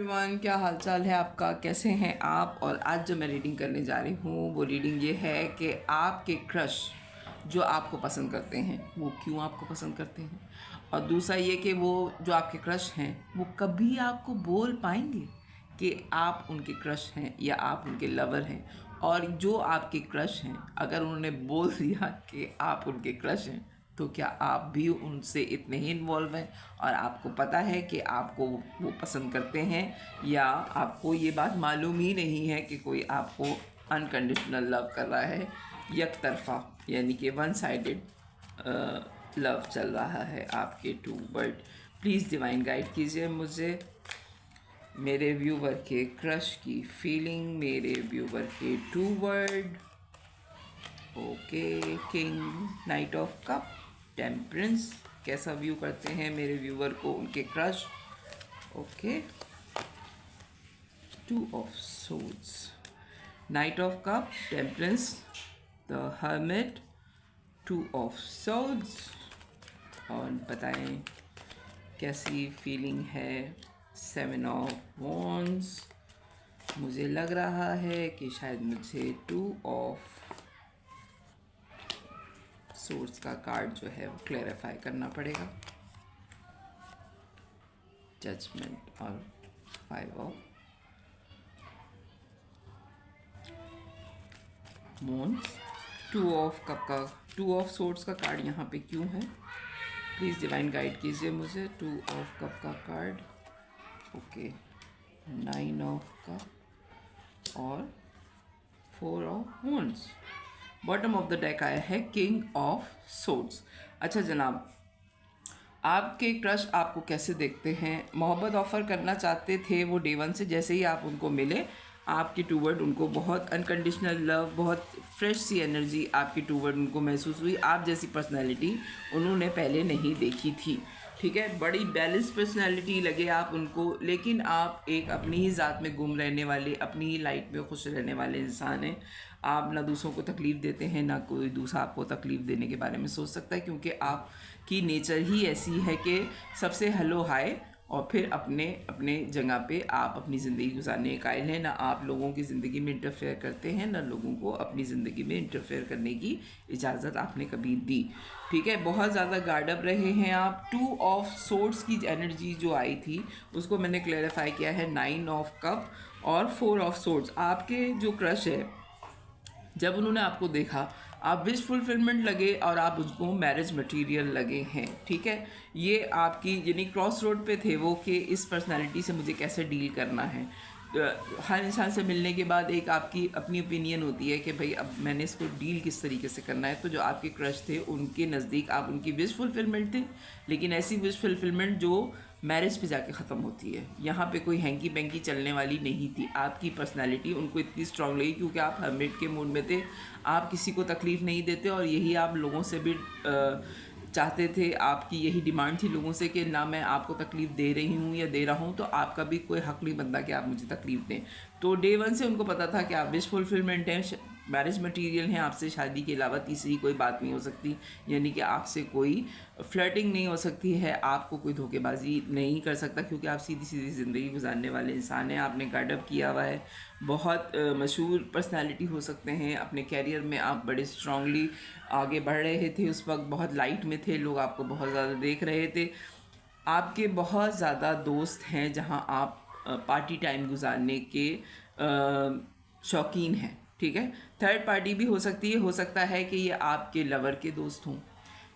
Everyone, क्या हाल चाल है आपका? कैसे हैं आप? और आज जो मैं रीडिंग करने जा रही हूँ वो रीडिंग ये है कि आपके क्रश जो आपको पसंद करते हैं वो क्यों आपको पसंद करते हैं, और दूसरा ये कि वो जो आपके क्रश हैं वो कभी आपको बोल पाएंगे कि आप उनके क्रश हैं या आप उनके लवर हैं। और जो आपके क्रश हैं अगर उन्होंने बोल दिया कि आप उनके क्रश हैं तो क्या आप भी उनसे इतने ही इन्वॉल्व हैं और आपको पता है कि आपको वो पसंद करते हैं, या आपको ये बात मालूम ही नहीं है कि कोई आपको अनकंडीशनल लव कर रहा है, एक तरफा यानी कि वन साइडेड लव चल रहा है आपके toward. Please divine guide कीजिए मुझे मेरे व्यूवर के क्रश की फीलिंग, मेरे व्यूवर के toward. Okay, king, knight of cup, temperance, कैसा व्यू करते हैं मेरे व्यूवर को उनके crush. Okay, two of swords, knight of cup, temperance, the hermit, two of swords. और बताएं कैसी फीलिंग है सेवन ऑफ वॉन्ड्स। मुझे लग रहा है कि शायद मुझे टू ऑफ सोर्स का कार्ड जो है वो क्लैरिफाई करना पड़ेगा। जजमेंट और five of moons. Two of cup का, टू ऑफ सोर्स का कार्ड यहाँ पे क्यों है? प्लीज़ डिवाइन गाइड कीजिए मुझे टू ऑफ कप का card. Okay, nine of cup और four of wands. Bottom of the deck आया है किंग ऑफ सोर्ड्स। अच्छा जनाब, आपके क्रश आपको कैसे देखते हैं? मोहब्बत ऑफ़र करना चाहते थे वो डे वन से, जैसे ही आप उनको मिले आपकी टूवर्ड उनको बहुत अनकंडीशनल लव, बहुत फ्रेश सी एनर्जी आपकी टूवर्ड उनको महसूस हुई। आप जैसी पर्सनैलिटी उन्होंने पहले नहीं देखी थी, ठीक है। बड़ी बैलेंस पर्सनैलिटी लगे आप उनको, लेकिन आप एक अपनी ही ज़ात में गुम रहने वाले, अपनी ही लाइफ में खुश रहने वाले इंसान हैं। आप ना दूसरों को तकलीफ़ देते हैं, ना कोई दूसरा आपको तकलीफ़ देने के बारे में सोच सकता है, क्योंकि आपकी नेचर ही ऐसी है कि सबसे हेलो हाय और फिर अपने अपने जगह पे आप अपनी ज़िंदगी गुजारने के कायल हैं। ना आप लोगों की ज़िंदगी में इंटरफेयर करते हैं, ना लोगों को अपनी ज़िंदगी में इंटरफेयर करने की इजाज़त आपने कभी दी, ठीक है। बहुत ज़्यादा गार्ड अप रहे हैं आप। टू ऑफ सोर्ड्स की एनर्जी जो आई थी उसको मैंने क्लैरिफाई किया है नाइन ऑफ कप और फोर ऑफ सोर्ड्स। आपके जो क्रश है जब उन्होंने आपको देखा आप विश फुलफिलमेंट लगे और आप उसको मैरिज मटेरियल लगे हैं, ठीक है। ये आपकी यानी क्रॉस रोड पे थे वो कि इस पर्सनालिटी से मुझे कैसे डील करना है। हर इंसान से मिलने के बाद एक आपकी अपनी ओपिनियन होती है कि भाई अब मैंने इसको डील किस तरीके से करना है। तो जो आपके क्रश थे उनके नज़दीक आप उनकी विश फुलफिलमेंट थे, लेकिन ऐसी विश फुलफिलमेंट जो मैरिज पे जाके ख़त्म होती है। यहाँ पे कोई हैंकी बैंकी चलने वाली नहीं थी। आपकी पर्सनालिटी उनको इतनी स्ट्रांग लगी क्योंकि आप हर्मिट के मूड में थे, आप किसी को तकलीफ़ नहीं देते और यही आप लोगों से भी चाहते थे। आपकी यही डिमांड थी लोगों से कि ना मैं आपको तकलीफ़ दे रही हूँ या दे रहा हूँ तो आपका भी कोई हक़ नहीं बनता कि आप मुझे तकलीफ़ दें। तो डे वन से उनको पता था कि आप विश फुलफिलमेंट हैं, मैरिज मटेरियल हैं, आपसे शादी के अलावा तीसरी कोई बात नहीं हो सकती, यानी कि आपसे कोई फ्लर्टिंग नहीं हो सकती है, आपको कोई धोखेबाजी नहीं कर सकता क्योंकि आप सीधी सीधी ज़िंदगी गुजारने वाले इंसान हैं। आपने गार्डअप किया हुआ है, बहुत मशहूर पर्सनालिटी हो सकते हैं। अपने कैरियर में आप बड़े स्ट्रांगली आगे बढ़ रहे थे, उस वक्त बहुत लाइट में थे, लोग आपको बहुत ज़्यादा देख रहे थे। आपके बहुत ज़्यादा दोस्त हैं जहां आप पार्टी टाइम गुजारने के शौकीन हैं, ठीक है। थर्ड पार्टी भी हो सकती है, हो सकता है कि ये आपके लवर के दोस्त हों,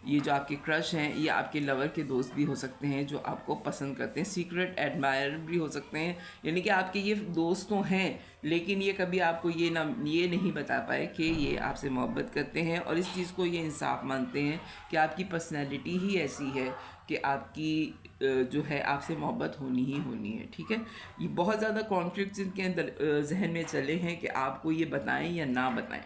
ये जो आपके क्रश हैं ये आपके लवर के दोस्त भी हो सकते हैं जो आपको पसंद करते हैं। सीक्रेट एडमायर भी हो सकते हैं, यानी कि आपके ये दोस्त तो हैं लेकिन ये कभी आपको ये नहीं बता पाए कि ये आपसे मोहब्बत करते हैं, और इस चीज़ को ये इंसाफ मानते हैं कि आपकी पर्सनैलिटी ही ऐसी है कि आपकी जो है आपसे मोहब्बत होनी ही होनी है, ठीक है। ये बहुत ज़्यादा कॉन्फ्लिक्ट्स इनके अंदर जहन में चले हैं कि आपको ये बताएं या ना बताएं।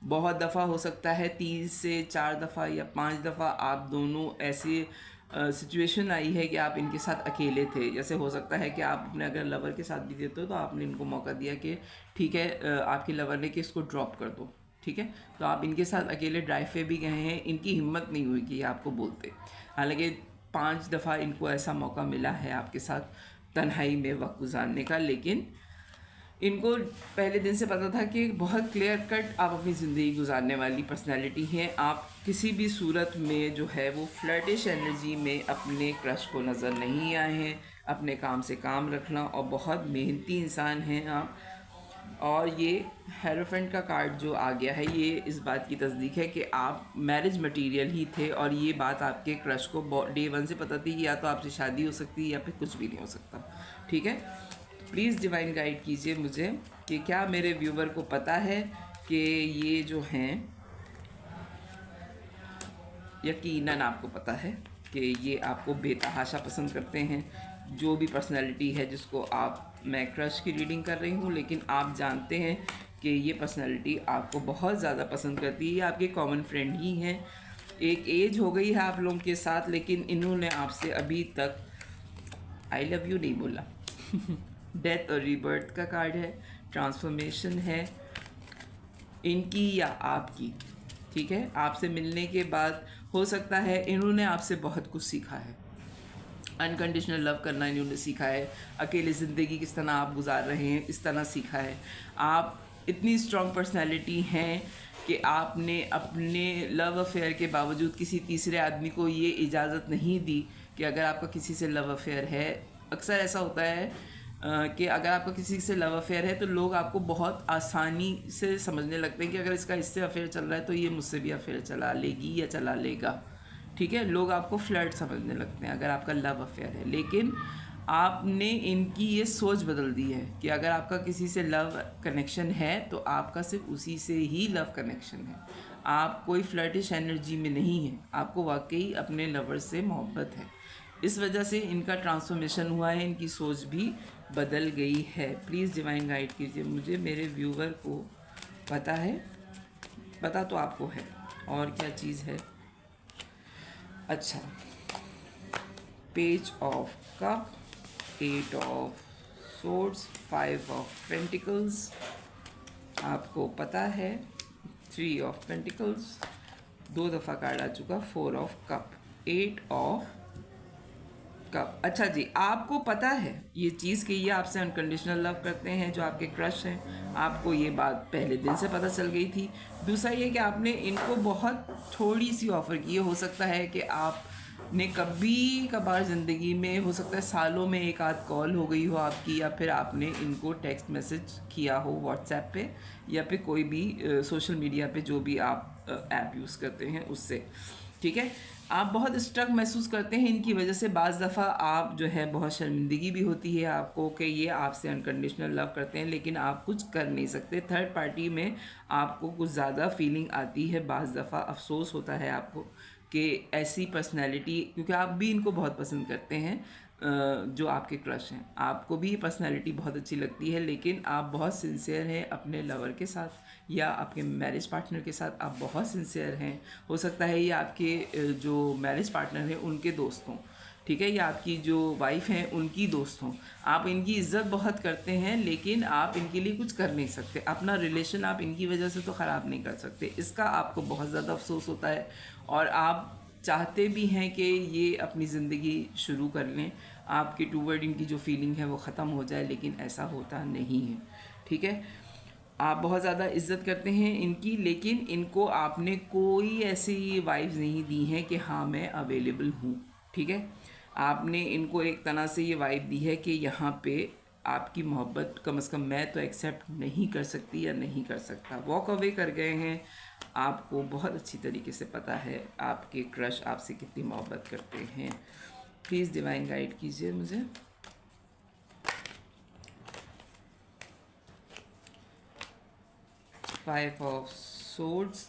बहुत दफ़ा हो सकता है 3 से 4 दफ़ा या 5 दफ़ा आप दोनों ऐसे सिचुएशन आई है कि आप इनके साथ अकेले थे। जैसे हो सकता है कि आप अपने अगर लवर के साथ भी देते हो तो आपने इनको मौका दिया कि ठीक है, आपके लवर ने कि इसको ड्रॉप कर दो, ठीक है। तो आप इनके साथ अकेले ड्राइव पे भी गए हैं, इनकी हिम्मत नहीं हुई कि ये आपको बोलते। हालांकि 5 दफ़ा इनको ऐसा मौका मिला है आपके साथ, तन्हाई में वक्त गुजारने का, लेकिन इनको पहले दिन से पता था कि बहुत क्लियर कट आप अपनी ज़िंदगी गुजारने वाली पर्सनैलिटी हैं। आप किसी भी सूरत में जो है वो फ्लर्टिश एनर्जी में अपने क्रश को नज़र नहीं आए हैं। अपने काम से काम रखना और बहुत मेहनती इंसान हैं आप। और ये हेरोफेंट का कार्ड जो आ गया है, ये इस बात की तस्दीक है कि आप मैरिज मटेरियल ही थे, और ये बात आपके क्रश को डे वन से पता थी कि या तो आपसे शादी हो सकती है या फिर कुछ भी नहीं हो सकता। ठीक है, प्लीज़ डिवाइन गाइड कीजिए मुझे कि क्या मेरे व्यूवर को पता है कि ये जो हैं, यकीनन आपको पता है कि ये आपको बेतहाशा पसंद करते हैं। जो भी पर्सनैलिटी है जिसको आप, मैं क्रश की रीडिंग कर रही हूँ, लेकिन आप जानते हैं कि ये पर्सनैलिटी आपको बहुत ज़्यादा पसंद करती है। ये आपके कॉमन फ्रेंड ही हैं। एक एज हो गई है आप लोगों के साथ, लेकिन इन्होंने आपसे अभी तक आई लव यू नहीं बोला। डेथ और रीबर्थ का कार्ड है, ट्रांसफॉर्मेशन है इनकी या आपकी। ठीक है, आपसे मिलने के बाद हो सकता है इन्होंने आपसे बहुत कुछ सीखा है। अनकंडीशनल लव करना इन्होंने सीखा है। अकेले ज़िंदगी किस तरह आप गुजार रहे हैं इस तरह सीखा है। आप इतनी स्ट्रॉन्ग पर्सनैलिटी हैं कि आपने अपने लव अफेयर के बावजूद किसी तीसरे आदमी को ये इजाज़त नहीं दी कि अगर आपका किसी से लव अफेयर है। अक्सर ऐसा होता है कि अगर आपका किसी से लव अफेयर है तो लोग आपको बहुत आसानी से समझने लगते हैं कि अगर इसका इससे अफेयर चल रहा है तो ये मुझसे भी अफेयर चला लेगी या चला लेगा। ठीक है, लोग आपको फ्लर्ट समझने लगते हैं अगर आपका लव अफेयर है। लेकिन आपने इनकी ये सोच बदल दी है कि अगर आपका किसी से लव कनेक्शन है तो आपका सिर्फ उसी से ही लव कनेक्शन है। आप कोई फ्लर्टिश एनर्जी में नहीं है, आपको वाकई अपने लवर से मोहब्बत है। इस वजह से इनका ट्रांसफॉर्मेशन हुआ है, इनकी सोच भी बदल गई है। प्लीज़ डिवाइन गाइड कीजिए मुझे, मेरे व्यूवर को पता है, पता तो आपको है, और क्या चीज़ है। अच्छा, page of cup, 8 of swords, 5 of pentacles, आपको पता है 3 ऑफ पेंटिकल्स, 2 दफ़ा कार्ड आ चुका, 4 ऑफ कप, 8 ऑफ कप। अच्छा जी, आपको पता है ये चीज़ कि ये आपसे अनकंडीशनल लव करते हैं, जो आपके क्रश हैं। आपको ये बात पहले दिन से पता चल गई थी। दूसरा ये कि आपने इनको बहुत थोड़ी सी ऑफ़र की है। हो सकता है कि आपने कभी कभार ज़िंदगी में, हो सकता है सालों में एक आध कॉल हो गई हो आपकी, या फिर आपने इनको टेक्स्ट मैसेज किया हो व्हाट्सएप पे, या फिर कोई भी सोशल मीडिया पे जो भी आप ऐप यूज़ करते हैं उससे। ठीक है, आप बहुत स्ट्रक महसूस करते हैं इनकी वजह से। बाज़ दफ़ा आप जो है बहुत शर्मिंदगी भी होती है आपको कि ये आपसे अनकंडीशनल लव करते हैं, लेकिन आप कुछ कर नहीं सकते। थर्ड पार्टी में आपको कुछ ज़्यादा फीलिंग आती है, बाज़ दफ़ा अफसोस होता है आपको कि ऐसी पर्सनैलिटी, क्योंकि आप भी इनको बहुत पसंद करते हैं जो आपके क्रश हैं। आपको भी ये पर्सनैलिटी बहुत अच्छी लगती है, लेकिन आप बहुत सिंसियर हैं अपने लवर के साथ, या आपके मैरिज पार्टनर के साथ आप बहुत सिंसियर हैं। हो सकता है ये आपके जो मैरिज पार्टनर हैं उनके दोस्त हों, ठीक है, या आपकी जो वाइफ हैं उनकी दोस्त हों। आप इनकी इज़्ज़त बहुत करते हैं, लेकिन आप इनके लिए कुछ कर नहीं सकते। अपना रिलेशन आप इनकी वजह से तो ख़राब नहीं कर सकते, इसका आपको बहुत ज़्यादा अफसोस होता है। और आप चाहते भी हैं कि ये अपनी ज़िंदगी शुरू कर लें, आपके टूवर्ड इनकी जो फीलिंग है वो ख़त्म हो जाए, लेकिन ऐसा होता नहीं है। ठीक है, आप बहुत ज़्यादा इज़्ज़त करते हैं इनकी, लेकिन इनको आपने कोई ऐसी वाइब्स नहीं दी हैं कि हाँ मैं अवेलेबल हूँ। ठीक है, आपने इनको एक तरह से ये वाइब दी है कि यहाँ पे आपकी मोहब्बत कम से कम मैं तो एक्सेप्ट नहीं कर सकती या नहीं कर सकता। वॉक अवे कर गए हैं। आपको बहुत अच्छी तरीके से पता है आपके क्रश आपसे कितनी मोहब्बत करते हैं। प्लीज़ डिवाइन गाइड कीजिए मुझे। Five of Swords,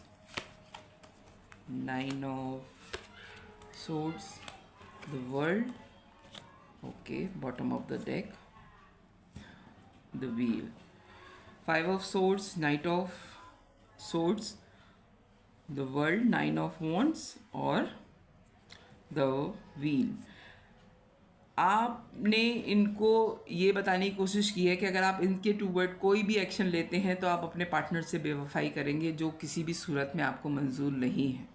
9 of Swords, the World, okay, bottom of the deck, the Wheel, 5 of Swords, Knight of Swords, the World, 9 of Wands और the Wheel। आपने इनको ये बताने की कोशिश की है कि अगर आप इनके टूवर्ड कोई भी एक्शन लेते हैं तो आप अपने पार्टनर से बेवफाई करेंगे, जो किसी भी सूरत में आपको मंजूर नहीं है।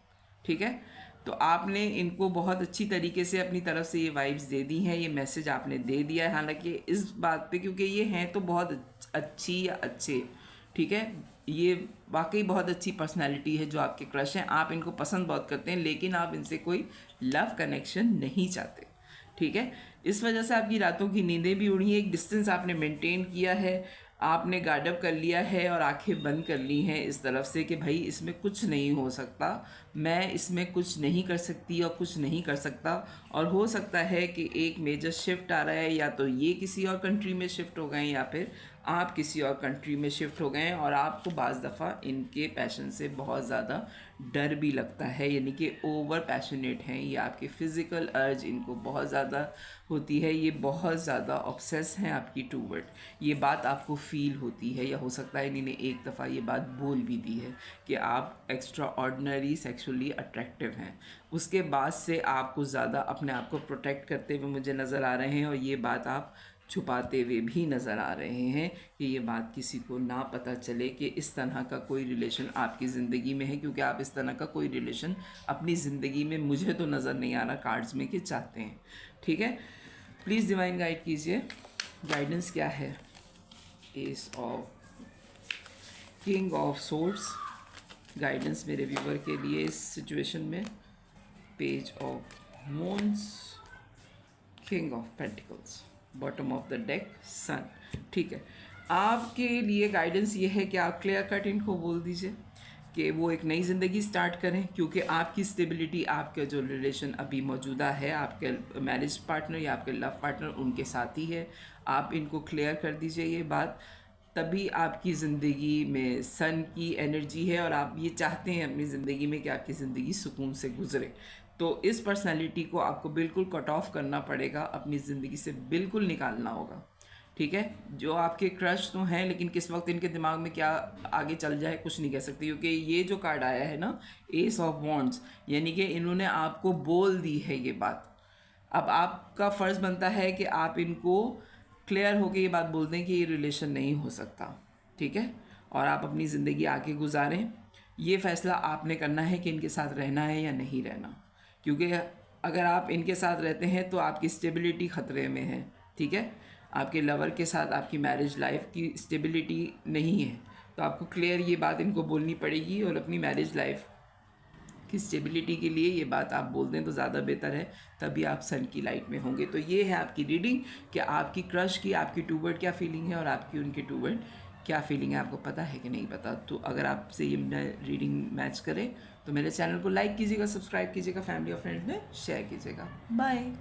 ठीक है, तो आपने इनको बहुत अच्छी तरीके से अपनी तरफ से ये वाइब्स दे दी हैं, ये मैसेज आपने दे दिया है। हालांकि इस बात पे, क्योंकि ये हैं तो बहुत अच्छी या अच्छे, ठीक है, ये वाकई बहुत अच्छी पर्सनालिटी है जो आपके क्रश हैं, आप इनको पसंद बहुत करते हैं, लेकिन आप इनसे कोई लव कनेक्शन नहीं चाहते, ठीक है। इस वजह से आपकी रातों की नींदें भी उड़ी हैं, एक डिस्टेंस आपने मेंटेन किया है, आपने गार्ड अप कर लिया है और आंखें बंद कर ली हैं इस तरफ से कि भाई इसमें कुछ नहीं हो सकता, मैं इसमें कुछ नहीं कर सकती और कुछ नहीं कर सकता। और हो सकता है कि एक मेजर शिफ्ट आ रहा है, या तो ये किसी और कंट्री में शिफ्ट हो गए या फिर आप किसी और कंट्री में शिफ्ट हो गए हैं, और आपको बाज़ दफ़ा इनके पैशन से बहुत ज़्यादा डर भी लगता है, यानी कि ओवर पैशनेट हैं, ये आपके फ़िज़िकल अर्ज इनको बहुत ज़्यादा होती है, ये बहुत ज़्यादा ऑब्सेस हैं आपकी टूवर्ड, ये बात आपको फ़ील होती है, या हो सकता है इन्होंने एक दफ़ा ये बात बोल भी दी है कि आप एक्स्ट्रा ऑर्डिनरी सेक्सुअली अट्रैक्टिव हैं। उसके बाद से आप कुछ ज़्यादा अपने आप को प्रोटेक्ट करते हुए मुझे नज़र आ रहे हैं, और ये बात आप छुपाते हुए भी नज़र आ रहे हैं कि ये बात किसी को ना पता चले कि इस तरह का कोई रिलेशन आपकी ज़िंदगी में है, क्योंकि आप इस तरह का कोई रिलेशन अपनी ज़िंदगी में, मुझे तो नज़र नहीं आ रहा कार्ड्स में, कि चाहते हैं, ठीक है। प्लीज़ डिवाइन गाइड कीजिए, गाइडेंस क्या है। Ace of king of swords, guidance मेरे व्यूवर के लिए इस सिचुएशन में। Page of moons, king of pentacles, bottom of the deck sun, ठीक है। आपके लिए गाइडेंस ये है कि आप क्लियर कट इनको बोल दीजिए कि वो एक नई ज़िंदगी स्टार्ट करें, क्योंकि आपकी स्टेबिलिटी, आपके जो रिलेशन अभी मौजूदा है आपके मैरिज पार्टनर या आपके लव पार्टनर, उनके साथ ही है। आप इनको क्लियर कर दीजिए ये बात, तभी आपकी ज़िंदगी में सन की एनर्जी है, और आप ये चाहते हैं अपनी ज़िंदगी में कि आपकी ज़िंदगी सुकून से गुजरे। तो इस पर्सनालिटी को आपको बिल्कुल कट ऑफ करना पड़ेगा, अपनी ज़िंदगी से बिल्कुल निकालना होगा, ठीक है। जो आपके क्रश तो हैं, लेकिन किस वक्त इनके दिमाग में क्या आगे चल जाए कुछ नहीं कह सकते, क्योंकि ये जो कार्ड आया है ना, एस ऑफ वॉन्ड्स, यानी कि इन्होंने आपको बोल दी है ये बात। अब आपका फ़र्ज़ बनता है कि आप इनको क्लियर होकर ये बात बोल दें कि ये रिलेशन नहीं हो सकता, ठीक है, और आप अपनी ज़िंदगी आगे गुजारें। ये फ़ैसला आपने करना है कि इनके साथ रहना है या नहीं रहना, क्योंकि अगर आप इनके साथ रहते हैं तो आपकी स्टेबिलिटी ख़तरे में है, ठीक है। आपके लवर के साथ आपकी मैरिज लाइफ की स्टेबिलिटी नहीं है, तो आपको क्लियर ये बात इनको बोलनी पड़ेगी, और अपनी मैरिज लाइफ की स्टेबिलिटी के लिए ये बात आप बोल दें तो ज़्यादा बेहतर है, तभी आप सन की लाइट में होंगे। तो ये है आपकी रीडिंग कि आपकी क्रश की आपकी टूवर्ड क्या फीलिंग है, और आपकी उनके टूवर्ड क्या फीलिंग है, आपको पता है कि नहीं पता। तो अगर आपसे ये रीडिंग मैच करे तो मेरे चैनल को लाइक कीजिएगा, सब्सक्राइब कीजिएगा, फैमिली और फ्रेंड्स में शेयर कीजिएगा। बाय।